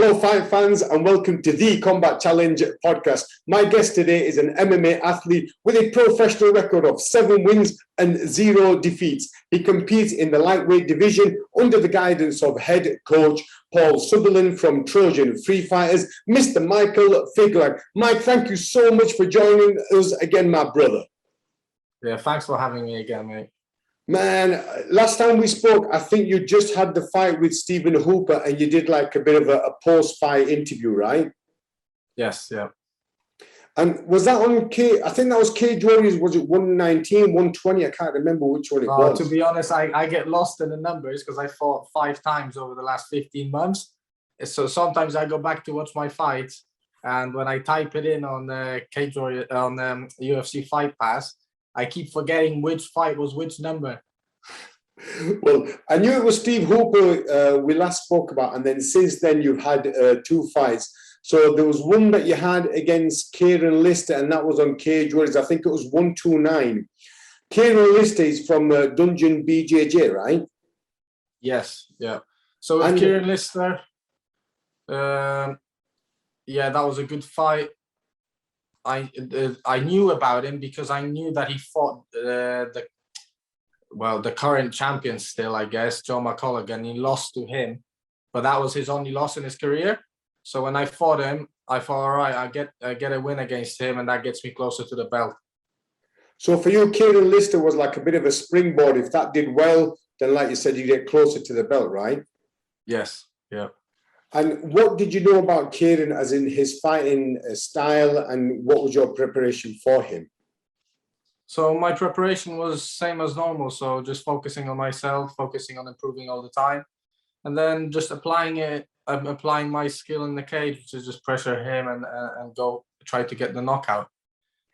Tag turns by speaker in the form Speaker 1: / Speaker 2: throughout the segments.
Speaker 1: Hello, fight fans, and welcome to the Combat Challenge podcast. My guest today is an MMA athlete with a professional record of 7 wins and 0 defeats. He competes in the lightweight division under the guidance of head coach Paul Sutherland from Trojan Free Fighters, Mr. Michael Figlak. Mike, thank you so much for joining us again, my brother.
Speaker 2: Yeah, thanks for having me again, mate.
Speaker 1: Man, last time we spoke, I think you just had the fight with Stephen Hooper and you did like a bit of a post-fight interview, right?
Speaker 2: Yes, yeah.
Speaker 1: And was that on I think that was Cagewarriors, was it 119, 120? I can't remember which one it was.
Speaker 2: To be honest, I get lost in the numbers because I fought 5 times over the last 15 months. So sometimes I go back to watch my fights, and when I type it in on Cagewarriors on UFC Fight Pass, I keep forgetting which fight was which number.
Speaker 1: Well, I knew it was Steve Hooper we last spoke about, and then since then you've had 2 fights. So there was one that you had against Kieren Lister, and that was on Cagewarriors. I think it was 129. Kieren Lister is from Dungeon BJJ, right?
Speaker 2: Yes, yeah. So with Kieren Lister, yeah, that was a good fight. I knew about him because I knew that he fought the current champion still, I guess, Joe McCullough, and he lost to him, but that was his only loss in his career. So when I fought him, I thought, all right, I get a win against him, and that gets me closer to the belt.
Speaker 1: So for you, Kieren Lister was like a bit of a springboard. If that did well, then like you said, you get closer to the belt, right?
Speaker 2: Yes, yeah.
Speaker 1: And what did you know about Kieren, as in his fighting style, and what was your preparation for him?
Speaker 2: So my preparation was same as normal. So just focusing on myself, focusing on improving all the time, and then just applying my skill in the cage, which is just pressure him and go try to get the knockout.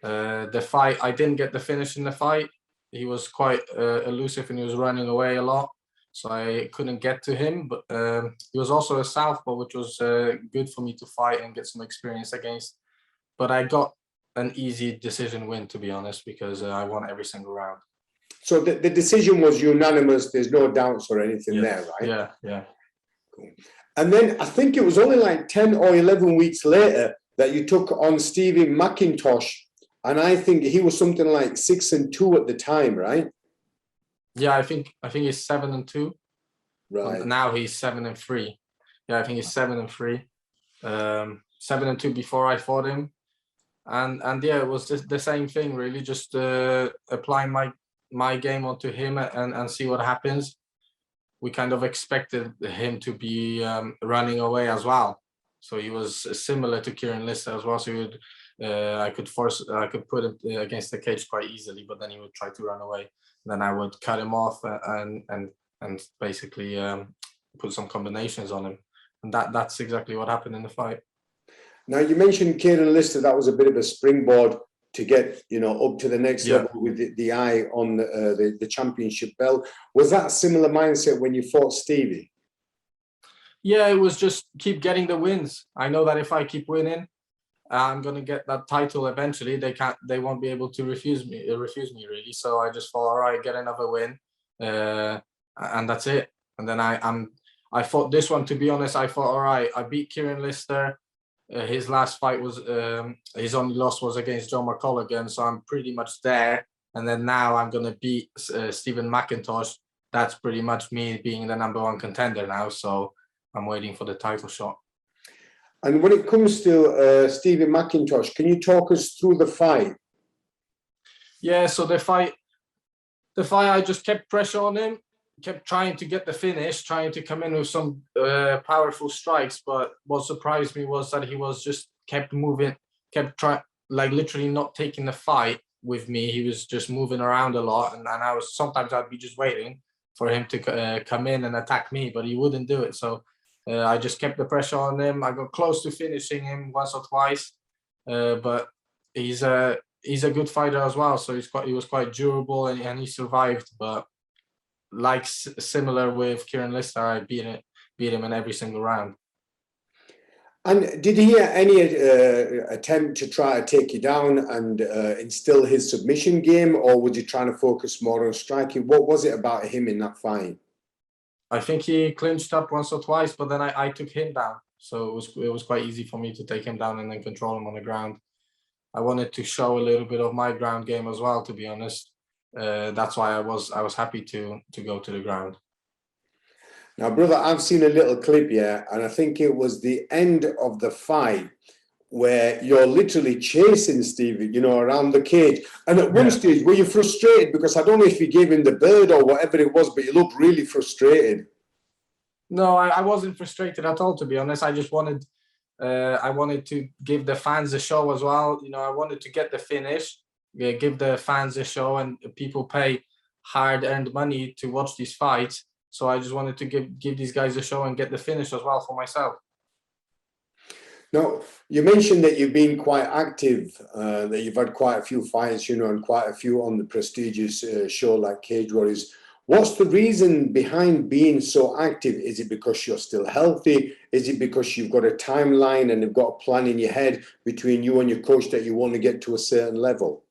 Speaker 2: The fight, I didn't get the finish in the fight. He was quite elusive and he was running away a lot. So I couldn't get to him, but he was also a southpaw, which was good for me to fight and get some experience against. But I got an easy decision win, to be honest, because I won every single round.
Speaker 1: So the decision was unanimous. There's no doubts or anything there, right?
Speaker 2: Yeah, yeah.
Speaker 1: Cool. And then I think it was only like 10 or 11 weeks later that you took on Stevie McKintosh. And I think he was something like 6-2 at the time, right?
Speaker 2: Yeah, I think he's 7-2.
Speaker 1: Right.
Speaker 2: Now he's 7-3. Yeah, I think he's 7-3. 7-2 before I fought him, and yeah, it was just the same thing really. Just applying my game onto him and see what happens. We kind of expected him to be running away as well, so he was similar to Kieren Lister as well. So he would, I could put him against the cage quite easily, but then he would try to run away. Then I would cut him off and basically put some combinations on him, and that's exactly what happened in the fight.
Speaker 1: Now you mentioned Kieren Lister, that was a bit of a springboard to get up to the next level with the eye on the championship belt. Was that a similar mindset when you fought Stevie?
Speaker 2: Yeah, it was just keep getting the wins. I know that if I keep winning, I'm gonna get that title eventually. They won't be able to refuse me really. So I just thought, all right, get another win, and that's it. And then I fought this one. To be honest, I thought, all right, I beat Kieren Lister. His last fight was his only loss was against Joe McCullough again, so I'm pretty much there. And then now I'm gonna beat Stephen McKintosh. That's pretty much me being the #1 contender now. So I'm waiting for the title shot.
Speaker 1: And when it comes to Stevie McKintosh, can you talk us through the fight?
Speaker 2: Yeah, so the fight, I just kept pressure on him, kept trying to get the finish, trying to come in with some powerful strikes. But what surprised me was that he was just kept moving, like literally not taking the fight with me. He was just moving around a lot, and sometimes I'd be just waiting for him to come in and attack me, but he wouldn't do it. So I just kept the pressure on him. I got close to finishing him once or twice, but he's a good fighter as well. So he was quite durable and he survived. But like similar with Kieren Lister, I beat him in every single round.
Speaker 1: And did he any attempt to try to take you down and instill his submission game, or was he trying to focus more on striking? What was it about him in that fight?
Speaker 2: I think he clinched up once or twice, but then I took him down. so it was quite easy for me to take him down and then control him on the ground. I wanted to show a little bit of my ground game as well, to be honest. That's why I was happy to go to the ground.
Speaker 1: Now, brother, I've seen a little clip here, and I think it was the end of the fight where you're literally chasing Stevie, you know, around the cage. And at one stage, were you frustrated? Because I don't know if you gave him the bird or whatever it was, but you looked really frustrated.
Speaker 2: No, I wasn't frustrated at all, to be honest. I just wanted, I wanted to give the fans a show as well. You know, I wanted to get the finish, give the fans a show, and people pay hard-earned money to watch these fights. So I just wanted to give these guys a show and get the finish as well for myself.
Speaker 1: Now, you mentioned that you've been quite active, that you've had quite a few fights, you know, and quite a few on the prestigious show like Cagewarriors. What's the reason behind being so active? Is it because you're still healthy? Is it because you've got a timeline and you've got a plan in your head between you and your coach that you want to get to a certain level?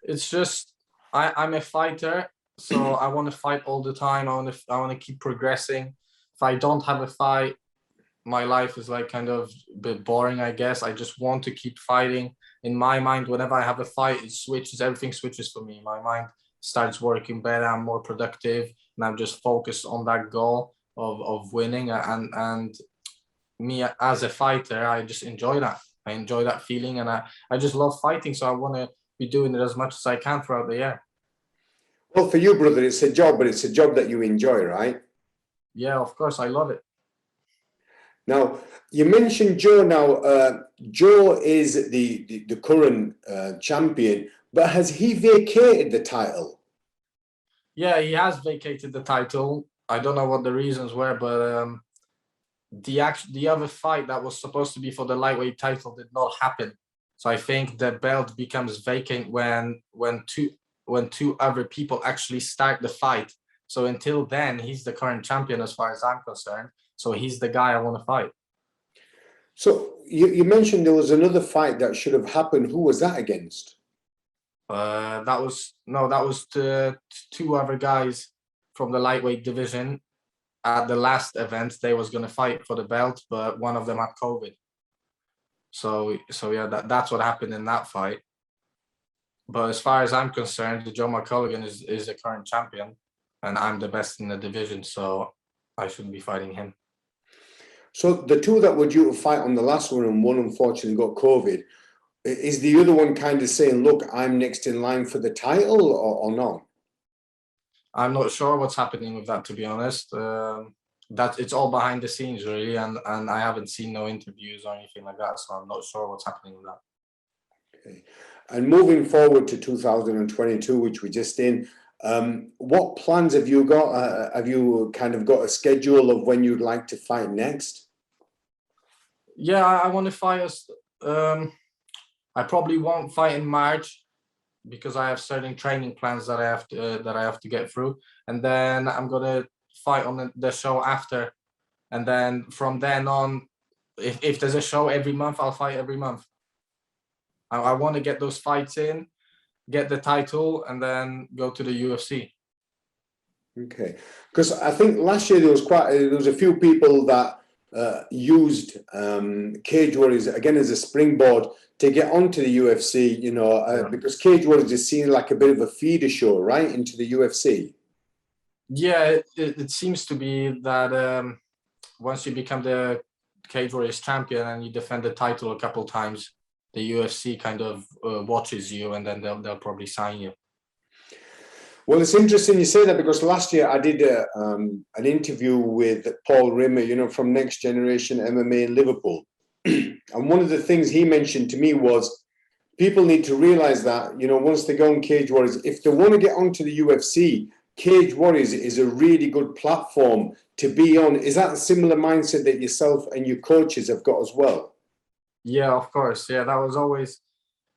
Speaker 2: It's just, I'm a fighter, so I want to fight all the time. I want to keep progressing. If I don't have a fight, my life is like kind of a bit boring, I guess. I just want to keep fighting. In my mind, whenever I have a fight, it switches, everything switches for me. My mind starts working better, I'm more productive, and I'm just focused on that goal of winning. And me as a fighter, I just enjoy that. I enjoy that feeling, and I just love fighting. So I want to be doing it as much as I can throughout the year.
Speaker 1: Well, for you, brother, it's a job, but it's a job that you enjoy, right?
Speaker 2: Yeah, of course, I love it.
Speaker 1: Now, you mentioned Joe. Now, Joe is the current champion, but has he vacated the title?
Speaker 2: Yeah, he has vacated the title. I don't know what the reasons were, but the other fight that was supposed to be for the lightweight title did not happen. So I think the belt becomes vacant when two other people actually start the fight. So until then, he's the current champion as far as I'm concerned. So he's the guy I want to fight.
Speaker 1: So you mentioned there was another fight that should have happened. Who was that against?
Speaker 2: That was the two other guys from the lightweight division. At the last event, they was gonna fight for the belt, but one of them had COVID. So yeah, that's what happened in that fight. But as far as I'm concerned, Joe McCulloughan is the current champion, and I'm the best in the division, so I shouldn't be fighting him.
Speaker 1: So the two that were due to fight on the last one, and one unfortunately got COVID, is the other one kind of saying, look, I'm next in line for the title, or not?
Speaker 2: I'm not sure what's happening with that, to be honest. That it's all behind the scenes, really, and I haven't seen no interviews or anything like that, so I'm not sure what's happening with that.
Speaker 1: Okay. And moving forward to 2022, which we're just in, what plans have you got? Have you kind of got a schedule of when you'd like to fight next?
Speaker 2: Yeah, I want to fight us. I probably won't fight in March because I have certain training plans that I have to get through, and then I'm gonna fight on the show after, and then from then on, if there's a show every month, I'll fight every month. I want to get those fights in, get the title, and then go to the UFC.
Speaker 1: Okay, because I think last year there was a few people that used Cagewarriors again as a springboard to get onto the UFC. You know, because Cagewarriors is seen like a bit of a feeder show, right, into the UFC.
Speaker 2: Yeah, it seems to be that once you become the Cagewarriors champion and you defend the title a couple times, the UFC kind of watches you, and then they'll probably sign you.
Speaker 1: Well, it's interesting you say that, because last year I did an interview with Paul Rimmer, you know, from Next Generation MMA in Liverpool. And one of the things he mentioned to me was people need to realize that, you know, once they go on Cagewarriors, if they want to get onto the UFC, Cagewarriors is a really good platform to be on. Is that a similar mindset that yourself and your coaches have got as well?
Speaker 2: Yeah, of course. Yeah, that was always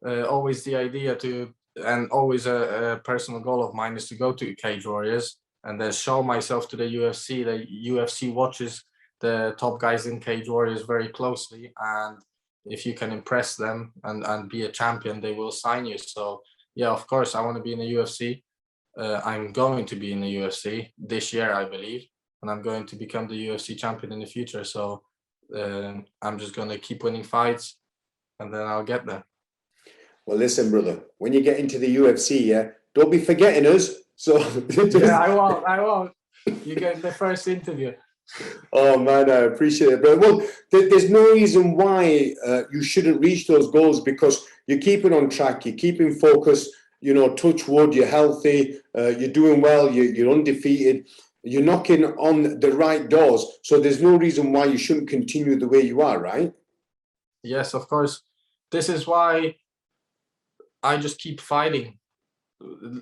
Speaker 2: the idea to, and always a personal goal of mine is to go to Cagewarriors and then show myself to the UFC. The UFC watches the top guys in Cagewarriors very closely, and if you can impress them and be a champion, they will sign you. So yeah, of course, I want to be in the UFC. I'm going to be in the UFC this year, I believe, and I'm going to become the UFC champion in the future. So I'm just gonna keep winning fights, and then I'll get there.
Speaker 1: Well, listen, brother, when you get into the UFC, yeah, don't be forgetting us. So
Speaker 2: Yeah, I won't. I won't. You get the first interview.
Speaker 1: Oh man, I appreciate it, but well, there's no reason why you shouldn't reach those goals because you're keeping on track, you're keeping focused. You know, touch wood, you're healthy, you're doing well, you're undefeated, you're knocking on the right doors. So there's no reason why you shouldn't continue the way you are, right?
Speaker 2: Yes, of course. This is why I just keep fighting.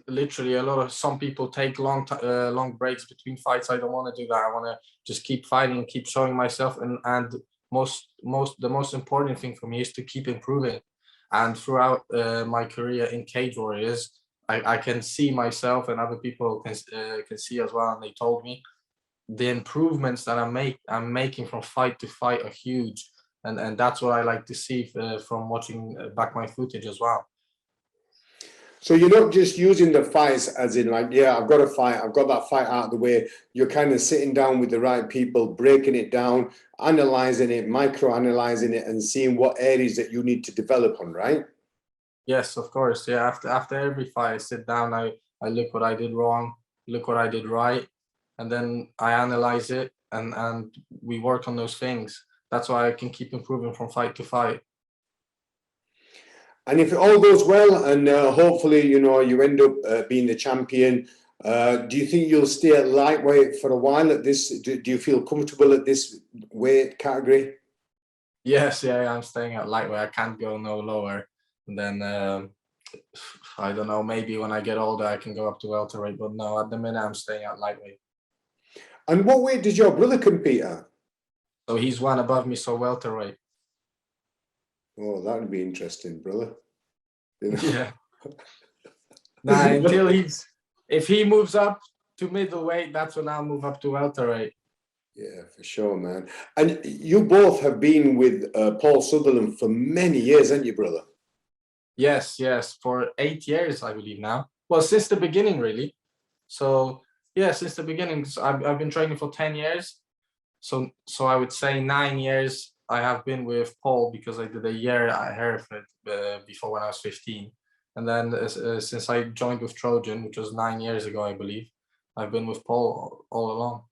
Speaker 2: Literally, some people take long breaks between fights. I don't want to do that. I want to just keep fighting and keep showing myself. And the most important thing for me is to keep improving. And throughout my career in Cagewarriors, I can see myself, and other people can see as well. And they told me the improvements that I'm making from fight to fight are huge. And that's what I like to see from watching back my footage as well.
Speaker 1: So you're not just using the fights as in like, yeah, I've got a fight, I've got that fight out of the way. You're kind of sitting down with the right people, breaking it down, analyzing it, micro-analyzing it, and seeing what areas that you need to develop on, right?
Speaker 2: Yes, of course. Yeah, after every fight, I sit down, I look what I did wrong, look what I did right, and then I analyze it, and we work on those things. That's why I can keep improving from fight to fight.
Speaker 1: And if it all goes well, and hopefully, you know, you end up being the champion, do you think you'll stay at lightweight for a while at this? Do you feel comfortable at this weight category?
Speaker 2: Yes, yeah, I'm staying at lightweight. I can't go no lower. And then I don't know. Maybe when I get older, I can go up to welterweight. But no, at the minute, I'm staying at lightweight.
Speaker 1: And what weight does your brother compete at?
Speaker 2: So he's one above me, so welterweight.
Speaker 1: Oh, that would be interesting, brother. You know?
Speaker 2: Yeah. Nah, if he moves up to middleweight, that's when I'll move up to welterweight.
Speaker 1: Yeah, for sure, man. And you both have been with Paul Sutherland for many years, haven't you, brother?
Speaker 2: Yes, for 8 years, I believe now. Well, since the beginning, really. So yeah, since the beginning, I've been training for 10 years. So I would say 9 years I have been with Paul because I did a year at Hereford before when I was 15. And then since I joined with Trojan, which was 9 years ago, I believe, I've been with Paul all along.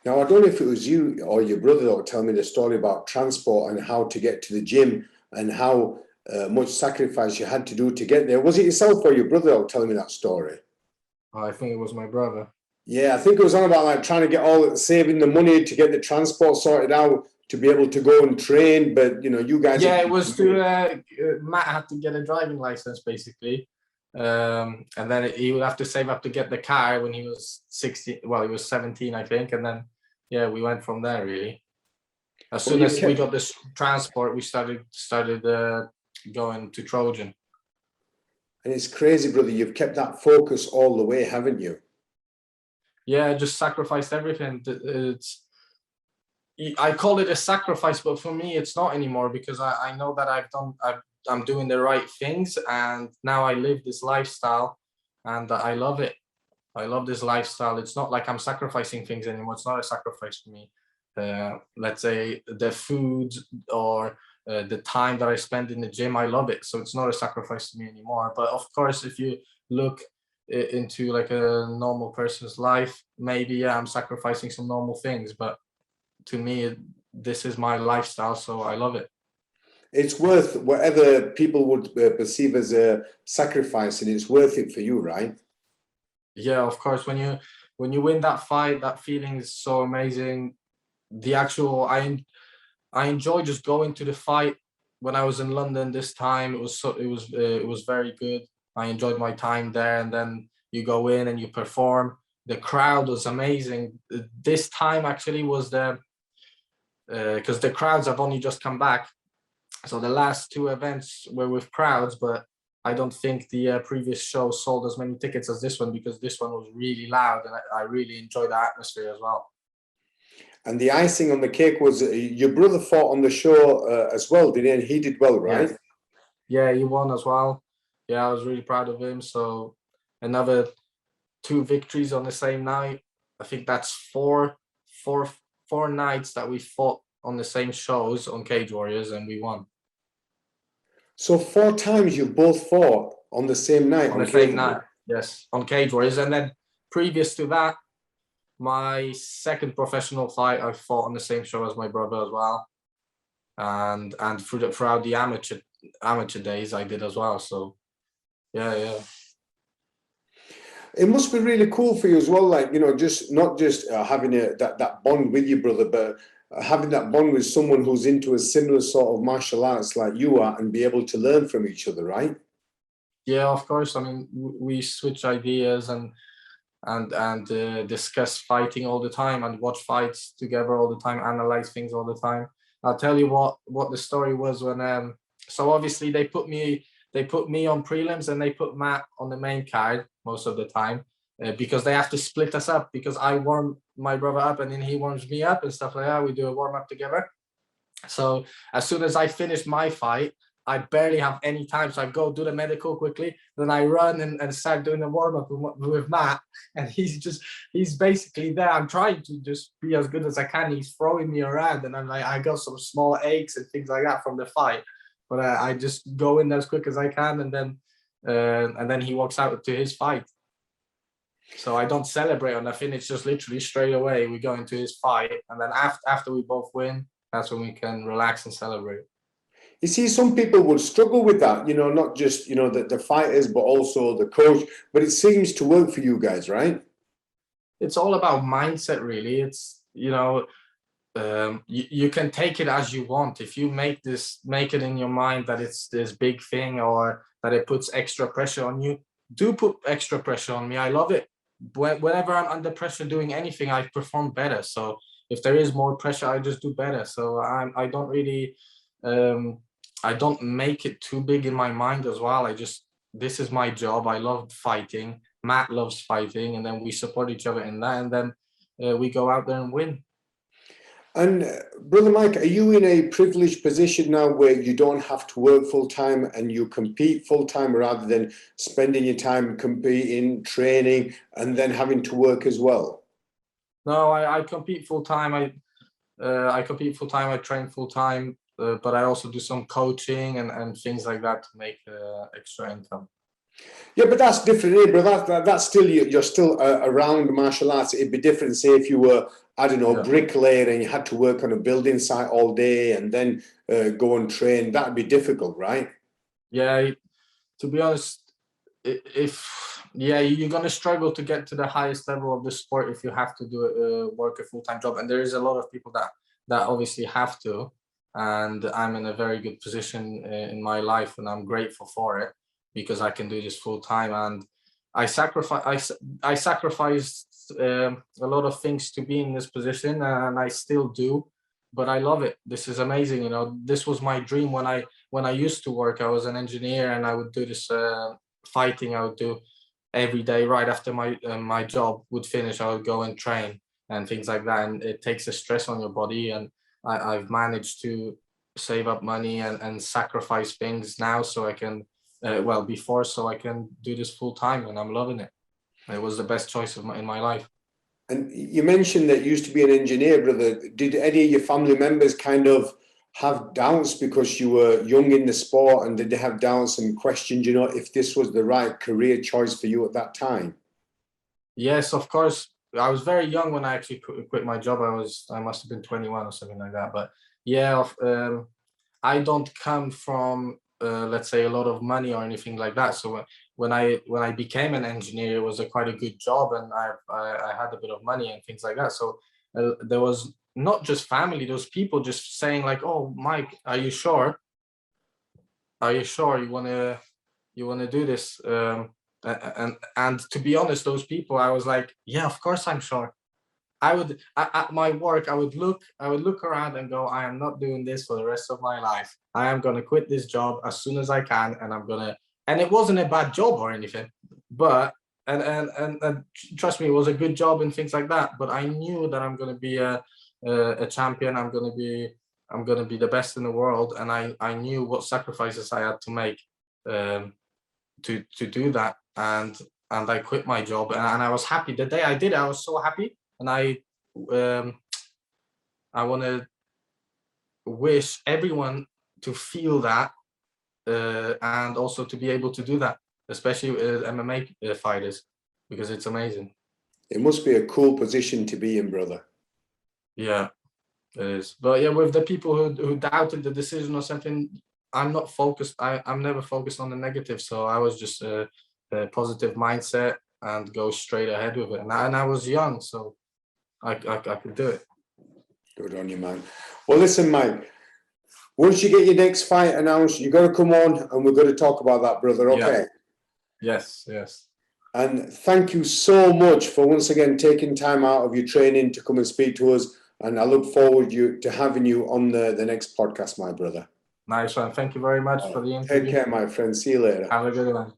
Speaker 1: Now, I don't know if it was you or your brother that would tell me the story about transport and how to get to the gym and how much sacrifice you had to do to get there. Was it yourself or your brother that would tell me that story?
Speaker 2: I think it was my brother.
Speaker 1: Yeah, I think it was on about like trying to get saving the money to get the transport sorted out to be able to go and train. But, you know, you guys...
Speaker 2: Yeah, it was to, Matt had to get a driving license, basically. And then he would have to save up to get the car when he was 16. Well, he was 17, I think. And then, yeah, we went from there, really. As soon as we got this transport, we started going to Trojan.
Speaker 1: And it's crazy, brother. You've kept that focus all the way, haven't you?
Speaker 2: Yeah, I just sacrificed everything. I call it a sacrifice, but for me, it's not anymore because I know that I'm doing the right things, and now I live this lifestyle, and I love it. I love this lifestyle. It's not like I'm sacrificing things anymore. It's not a sacrifice for me. Let's say the food or the time that I spend in the gym, I love it. So it's not a sacrifice to me anymore. But of course, if you look into like a normal person's life, maybe, yeah, I'm sacrificing some normal things. But to me, this is my lifestyle, so I love it.
Speaker 1: It's worth whatever people would perceive as a sacrifice, and it's worth it for you, right?
Speaker 2: Yeah, of course. When you win that fight, that feeling is so amazing. The actual I enjoy just going to the fight. When I was in London this time, it was very good. I enjoyed my time there, and then you go in and you perform. The crowd was amazing. This time actually was because the crowds have only just come back. So the last two events were with crowds, but I don't think the previous show sold as many tickets as this one because this one was really loud, and I really enjoyed the atmosphere as well.
Speaker 1: And the icing on the cake was your brother fought on the show as well, did he? And he did well, right?
Speaker 2: Yeah, he won as well. Yeah, I was really proud of him. So another 2 victories on the same night. I think that's four nights that we fought on the same shows on Cagewarriors, and we won
Speaker 1: So 4 times you both fought on the same night
Speaker 2: on
Speaker 1: on
Speaker 2: the same
Speaker 1: Cage.
Speaker 2: night. Yes, on Cagewarriors, and then previous to that, my second professional fight, I fought on the same show as my brother as well, and throughout the amateur days, I did as well. So yeah.
Speaker 1: It must be really cool for you as well, like, you know, just not just having that bond with your brother, but having that bond with someone who's into a similar sort of martial arts like you are, and be able to learn from each other, right?
Speaker 2: Yeah, of course. I mean, we switch ideas and discuss fighting all the time, and watch fights together all the time, analyze things all the time. I'll tell you what the story was when so obviously they put me on prelims, and they put Matt on the main card most of the time, because they have to split us up, because I warm my brother up and then he warms me up and stuff like that. We do a warm up together. So as soon as I finish my fight, I barely have any time. So I go do the medical quickly, then I run and start doing the warm up with Matt. And he's basically there. I'm trying to just be as good as I can. He's throwing me around, and I'm like, I got some small aches and things like that from the fight. But I just go in as quick as I can, and then he walks out to his fight. So I don't celebrate or nothing. It's just literally straight away we go into his fight, and then after we both win, that's when we can relax and celebrate.
Speaker 1: You see, some people would struggle with that, you know, not just, you know, the fighters, but also the coach. But it seems to work for you guys, right?
Speaker 2: It's all about mindset, really. It's, you know, you can take it as you want. If you make it in your mind that it's this big thing, or that it puts extra pressure on you, do put extra pressure on me. I love it. Whenever I'm under pressure doing anything, I perform better. So if there is more pressure, I just do better. So I don't really I don't make it too big in my mind as well. This is my job. I love fighting. Matt loves fighting, and then we support each other in that, and then we go out there and win.
Speaker 1: And Brother Mike, are you in a privileged position now where you don't have to work full time and you compete full time, rather than spending your time competing, training, and then having to work as well?
Speaker 2: No, I compete full time. I compete full time. I train full time, but I also do some coaching and things like that to make extra income.
Speaker 1: Yeah, but that's different, eh, bro? That's still, you're still around martial arts. It'd be different, say, if you were, I don't know, bricklayer, and you had to work on a building site all day and then go and train. That'd be difficult, right?
Speaker 2: Yeah, to be honest, you're gonna struggle to get to the highest level of the sport if you have to do work a full-time job, and there is a lot of people that obviously have to, and I'm in a very good position in my life, and I'm grateful for it, because I can do this full time, and I sacrificed a lot of things to be in this position, and I still do, but I love it. This is amazing. You know, this was my dream when I used to work. I was an engineer, and I would do this fighting. I would do every day right after my job would finish. I would go and train and things like that, and it takes a stress on your body. And I've managed to save up money and sacrifice things now so I can so I can do this full time, and I'm loving it. It was the best choice in my life.
Speaker 1: And you mentioned that you used to be an engineer, brother. Did any of your family members kind of have doubts because you were young in the sport, and did they have doubts and questioned, you know, if this was the right career choice for you at that time?
Speaker 2: Yes, of course. I was very young when I actually quit my job. I must have been 21 or something like that. But yeah, I don't come from let's say a lot of money or anything like that. So when I became an engineer, it was quite a good job, and I had a bit of money and things like that. So there was not just family; those people just saying like, "Oh, Mike, are you sure? Are you sure you wanna do this?" And to be honest, those people, I was like, "Yeah, of course I'm sure." I would at my work, I would look around and go, I am not doing this for the rest of my life. I am gonna quit this job as soon as I can, and I'm gonna. And it wasn't a bad job or anything, but and trust me, it was a good job and things like that. But I knew that I'm gonna be a champion. I'm gonna be the best in the world, and I knew what sacrifices I had to make to do that, and I quit my job, and I was happy the day I did it. I was so happy. And I want to wish everyone to feel that and also to be able to do that, especially MMA fighters, because it's amazing.
Speaker 1: It must be a cool position to be in, brother.
Speaker 2: Yeah, it is. But yeah, with the people who doubted the decision or something, I'm not focused. I'm never focused on the negative. So I was just a positive mindset and go straight ahead with it. And I was young, so I could do it.
Speaker 1: Good on you, man. Well, listen, Mike, once you get your next fight announced, you got to come on and we're going to talk about that, brother. Okay.
Speaker 2: Yeah. Yes.
Speaker 1: And thank you so much for once again taking time out of your training to come and speak to us. And I look forward to having you on the next podcast, my brother.
Speaker 2: Nice one. Thank you very much for the interview.
Speaker 1: Take care, my friend. See you later.
Speaker 2: Have a good one.